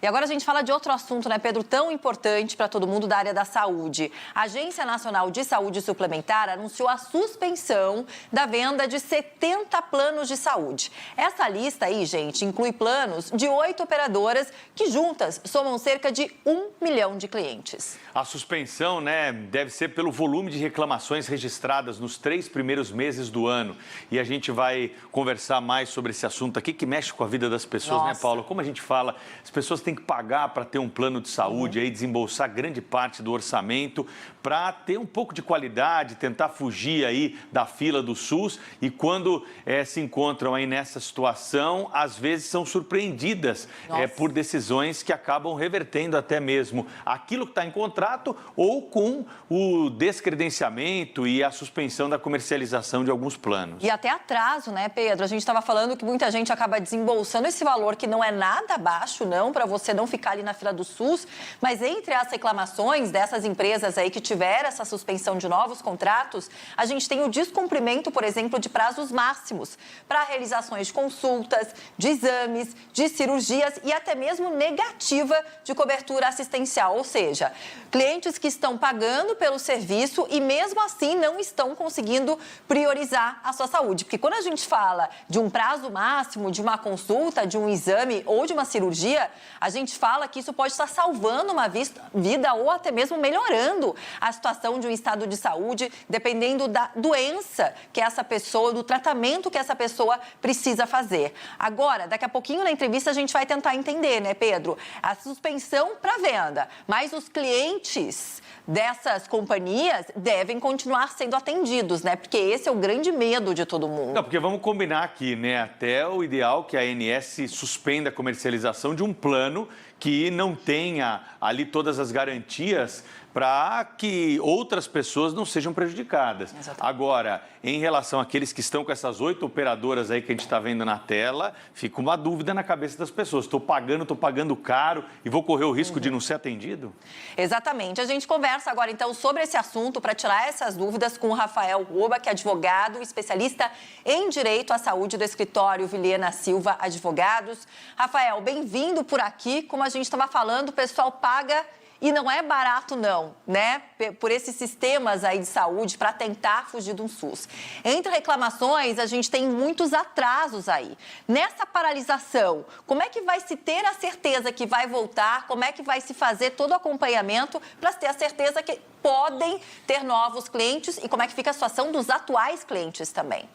E agora a gente fala de outro assunto, né, Pedro, tão importante para todo mundo da área da saúde. A Agência Nacional de Saúde Suplementar anunciou a suspensão da venda de 70 planos de saúde. Essa lista aí, gente, inclui planos de 8 operadoras que juntas somam cerca de 1 milhão de clientes. A suspensão, né, deve ser pelo volume de reclamações registradas nos 3 primeiros meses do ano. E a gente vai conversar mais sobre esse assunto aqui, que mexe com a vida das pessoas, né, Paula? Como a gente fala, as pessoas têm que pagar para ter um plano de saúde, aí desembolsar grande parte do orçamento para ter um pouco de qualidade, tentar fugir aí da fila do SUS. E quando se encontram aí nessa situação, às vezes são surpreendidas por decisões que acabam revertendo até mesmo aquilo que está em contrato ou com o descredenciamento e a suspensão da comercialização de alguns planos. E até atraso, né, Pedro? A gente estava falando que muita gente acaba desembolsando esse valor que não é nada baixo, não, para você não ficar ali na fila do SUS, mas entre as reclamações dessas empresas aí que tiveram essa suspensão de novos contratos, a gente tem o descumprimento, por exemplo, de prazos máximos para realizações de consultas, de exames, de cirurgias e até mesmo negativa de cobertura assistencial, ou seja, clientes que estão pagando pelo serviço e mesmo assim não estão conseguindo priorizar a sua saúde, porque quando a gente fala de um prazo máximo, de uma consulta, de um exame ou de uma cirurgia, a gente fala que isso pode estar salvando uma vida ou até mesmo melhorando a situação de um estado de saúde, dependendo da doença que essa pessoa, do tratamento que essa pessoa precisa fazer. Agora, daqui a pouquinho na entrevista a gente vai tentar entender, né, Pedro? A suspensão para venda, mas os clientes dessas companhias devem continuar sendo atendidos, né? Porque esse é o grande medo de todo mundo. Não, porque vamos combinar aqui, né? Até o ideal que a ANS suspenda a comercialização de um plano que não tenha ali todas as garantias para que outras pessoas não sejam prejudicadas. Exatamente. Agora, em relação àqueles que estão com essas 8 operadoras aí que a gente está vendo na tela, fica uma dúvida na cabeça das pessoas. Estou pagando caro e vou correr o risco de não ser atendido? Exatamente. A gente conversa agora, então, sobre esse assunto para tirar essas dúvidas com o Rafael Oba, que é advogado, especialista em Direito à Saúde do escritório Vilhena Silva Advogados. Rafael, bem-vindo por aqui. Como a gente estava falando, o pessoal paga e não é barato não, né? Por esses sistemas aí de saúde para tentar fugir de um SUS. Entre reclamações, a gente tem muitos atrasos aí. Nessa paralisação, como é que vai se ter a certeza que vai voltar? Como é que vai se fazer todo o acompanhamento para ter a certeza que podem ter novos clientes? E como é que fica a situação dos atuais clientes também?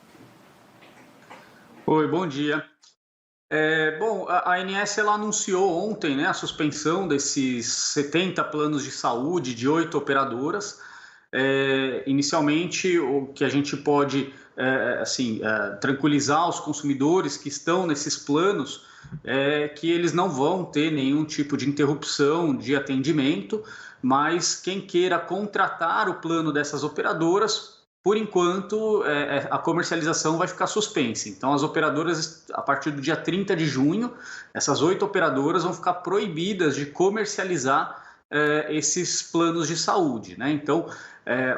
Oi, bom dia. A ANS ela anunciou ontem, né, a suspensão desses 70 planos de saúde de 8 operadoras. Inicialmente, o que a gente pode tranquilizar os consumidores que estão nesses planos é que eles não vão ter nenhum tipo de interrupção de atendimento, mas quem queira contratar o plano dessas operadoras, por enquanto, a comercialização vai ficar suspensa. Então, as operadoras, a partir do dia 30 de junho, essas 8 operadoras vão ficar proibidas de comercializar esses planos de saúde, né? Então,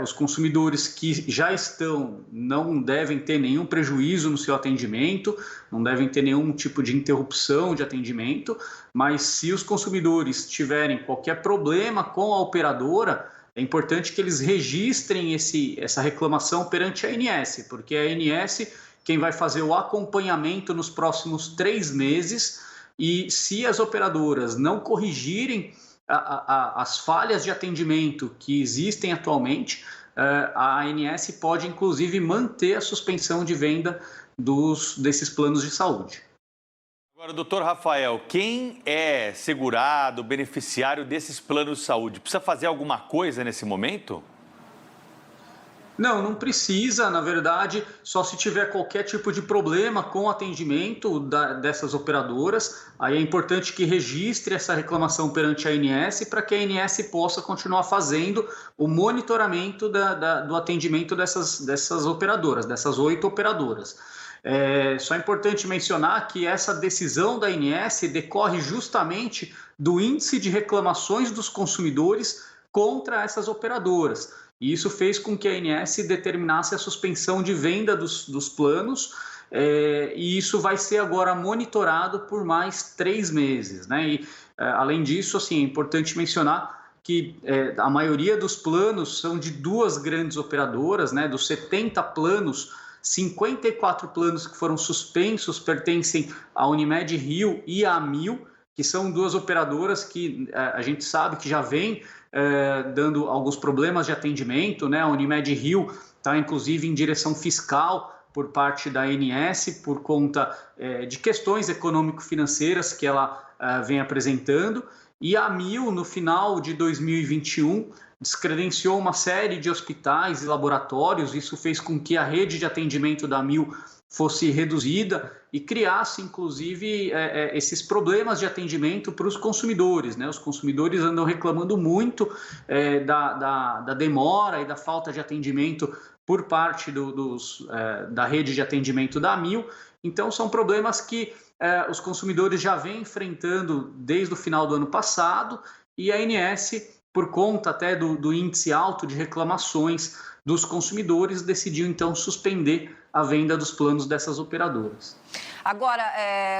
os consumidores que já estão não devem ter nenhum prejuízo no seu atendimento, não devem ter nenhum tipo de interrupção de atendimento, mas se os consumidores tiverem qualquer problema com a operadora, é importante que eles registrem essa reclamação perante a ANS, porque a ANS quem vai fazer o acompanhamento nos próximos 3 meses e se as operadoras não corrigirem as falhas de atendimento que existem atualmente, a ANS pode inclusive manter a suspensão de venda desses planos de saúde. Agora, doutor Rafael, quem é segurado, beneficiário desses planos de saúde, precisa fazer alguma coisa nesse momento? Não precisa, na verdade, só se tiver qualquer tipo de problema com o atendimento dessas operadoras. Aí é importante que registre essa reclamação perante a ANS para que a ANS possa continuar fazendo o monitoramento do atendimento dessas operadoras, dessas 8 operadoras. Só é importante mencionar que essa decisão da ANS decorre justamente do índice de reclamações dos consumidores contra essas operadoras. E isso fez com que a ANS determinasse a suspensão de venda dos planos e isso vai ser agora monitorado por mais 3 meses, né? E, além disso, assim, é importante mencionar que a maioria dos planos são de 2 grandes operadoras, né? Dos 70 planos, 54 planos que foram suspensos pertencem à Unimed Rio e à Amil, que são 2 operadoras que a gente sabe que já vem dando alguns problemas de atendimento, né? A Unimed Rio está, inclusive, em direção fiscal por parte da ANS por conta de questões econômico-financeiras que ela vem apresentando. E a Amil, no final de 2021, descredenciou uma série de hospitais e laboratórios. Isso fez com que a rede de atendimento da Amil fosse reduzida e criasse, inclusive, esses problemas de atendimento para os consumidores, né? Os consumidores andam reclamando muito da demora e da falta de atendimento por parte da rede de atendimento da Amil. Então, são problemas que os consumidores já vêm enfrentando desde o final do ano passado, e a ANS, por conta até do índice alto de reclamações dos consumidores, decidiu então suspender a venda dos planos dessas operadoras. Agora,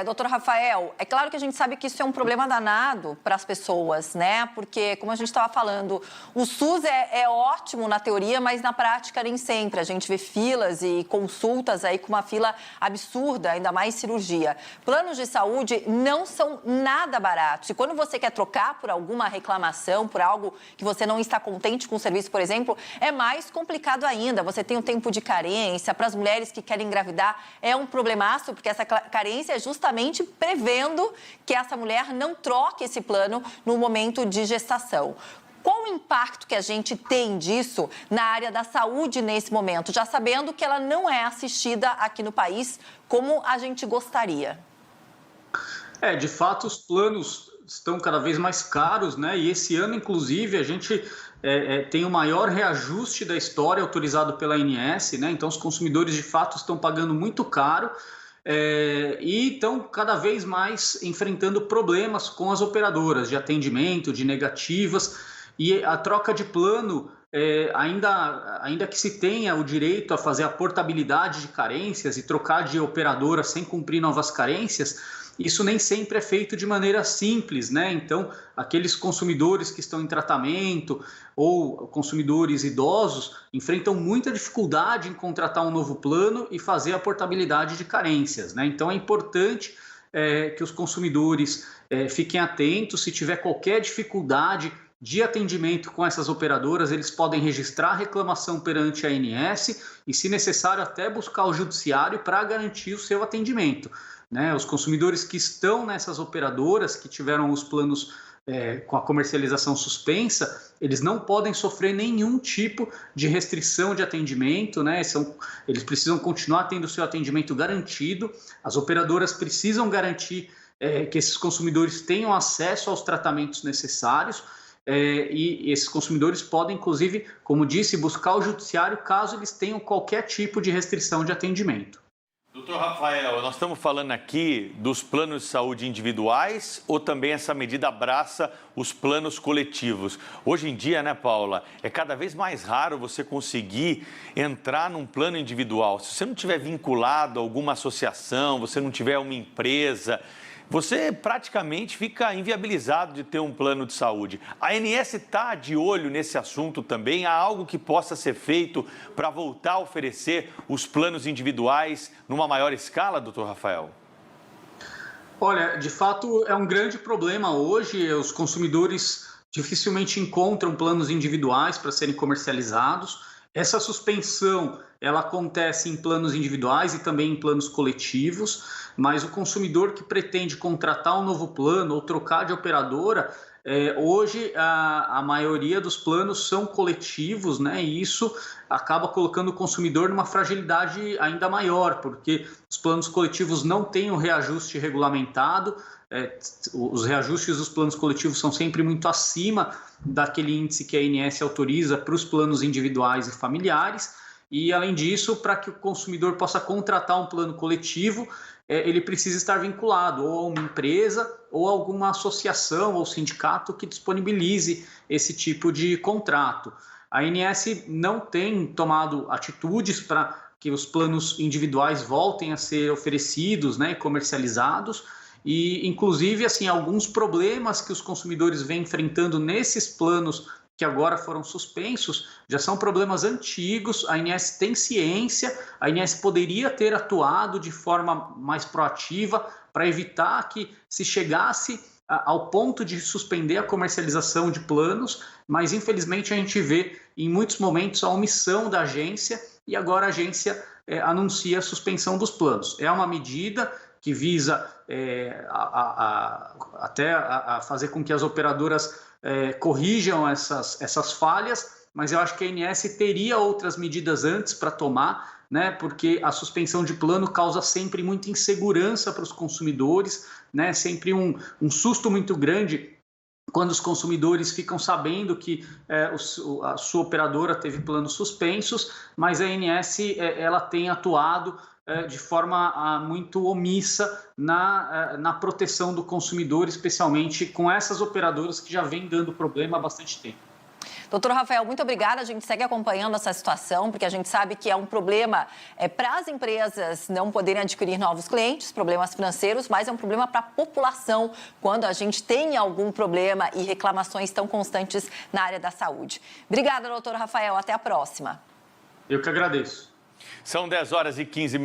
doutor Rafael, é claro que a gente sabe que isso é um problema danado para as pessoas, né? Porque, como a gente estava falando, o SUS é ótimo na teoria, mas na prática nem sempre. A gente vê filas e consultas aí com uma fila absurda, ainda mais cirurgia. Planos de saúde não são nada baratos. E quando você quer trocar por alguma reclamação, por algo que você não está contente com o serviço, por exemplo, é mais complicado ainda. Você tem o tempo de carência. Para as mulheres que querem engravidar, é um problemaço, porque essa carência é justamente prevendo que essa mulher não troque esse plano no momento de gestação. Qual o impacto que a gente tem disso na área da saúde nesse momento, já sabendo que ela não é assistida aqui no país como a gente gostaria? De fato, os planos estão cada vez mais caros, né? E esse ano, inclusive, a gente tem o maior reajuste da história autorizado pela ANS, né? Então, os consumidores, de fato, estão pagando muito caro. E estão cada vez mais enfrentando problemas com as operadoras de atendimento, de negativas, e a troca de plano, ainda que se tenha o direito a fazer a portabilidade de carências e trocar de operadora sem cumprir novas carências, isso nem sempre é feito de maneira simples, né? Então, aqueles consumidores que estão em tratamento ou consumidores idosos enfrentam muita dificuldade em contratar um novo plano e fazer a portabilidade de carências, né? Então, é importante que os consumidores fiquem atentos. Se tiver qualquer dificuldade de atendimento com essas operadoras, eles podem registrar reclamação perante a ANS e, se necessário, até buscar o judiciário para garantir o seu atendimento, né? Os consumidores que estão nessas operadoras, que tiveram os planos com a comercialização suspensa, eles não podem sofrer nenhum tipo de restrição de atendimento, né? Eles precisam continuar tendo o seu atendimento garantido. As operadoras precisam garantir que esses consumidores tenham acesso aos tratamentos necessários, e esses consumidores podem, inclusive, como disse, buscar o judiciário caso eles tenham qualquer tipo de restrição de atendimento. Doutor Rafael, nós estamos falando aqui dos planos de saúde individuais ou também essa medida abraça os planos coletivos? Hoje em dia, né, Paula, é cada vez mais raro você conseguir entrar num plano individual. Se você não tiver vinculado a alguma associação, você não tiver uma empresa, você praticamente fica inviabilizado de ter um plano de saúde. A ANS está de olho nesse assunto também? Há algo que possa ser feito para voltar a oferecer os planos individuais numa maior escala, doutor Rafael? Olha, de fato é um grande problema hoje. Os consumidores dificilmente encontram planos individuais para serem comercializados. Essa suspensão, ela acontece em planos individuais e também em planos coletivos, mas o consumidor que pretende contratar um novo plano ou trocar de operadora, hoje a maioria dos planos são coletivos, né? E isso acaba colocando o consumidor numa fragilidade ainda maior, porque os planos coletivos não têm o reajuste regulamentado. Os reajustes dos planos coletivos são sempre muito acima daquele índice que a ANS autoriza para os planos individuais e familiares. E, além disso, para que o consumidor possa contratar um plano coletivo, ele precisa estar vinculado ou a uma empresa ou a alguma associação ou sindicato que disponibilize esse tipo de contrato. A ANS não tem tomado atitudes para que os planos individuais voltem a ser oferecidos, né, e comercializados. E, inclusive, assim, alguns problemas que os consumidores vêm enfrentando nesses planos que agora foram suspensos, já são problemas antigos. A ANS tem ciência, a ANS poderia ter atuado de forma mais proativa para evitar que se chegasse ao ponto de suspender a comercialização de planos, mas infelizmente a gente vê em muitos momentos a omissão da agência e agora a agência anuncia a suspensão dos planos. É uma medida que visa até fazer com que as operadoras corrijam essas falhas, mas eu acho que a ANS teria outras medidas antes para tomar, né? Porque a suspensão de plano causa sempre muita insegurança para os consumidores, né? Sempre um susto muito grande quando os consumidores ficam sabendo que a sua operadora teve planos suspensos, mas a ANS ela tem atuado de forma muito omissa na proteção do consumidor, especialmente com essas operadoras que já vêm dando problema há bastante tempo. Doutor Rafael, muito obrigada. A gente segue acompanhando essa situação, porque a gente sabe que é um problema para as empresas não poderem adquirir novos clientes, problemas financeiros, mas é um problema para a população quando a gente tem algum problema e reclamações tão constantes na área da saúde. Obrigada, doutor Rafael. Até a próxima. Eu que agradeço. São 10h15.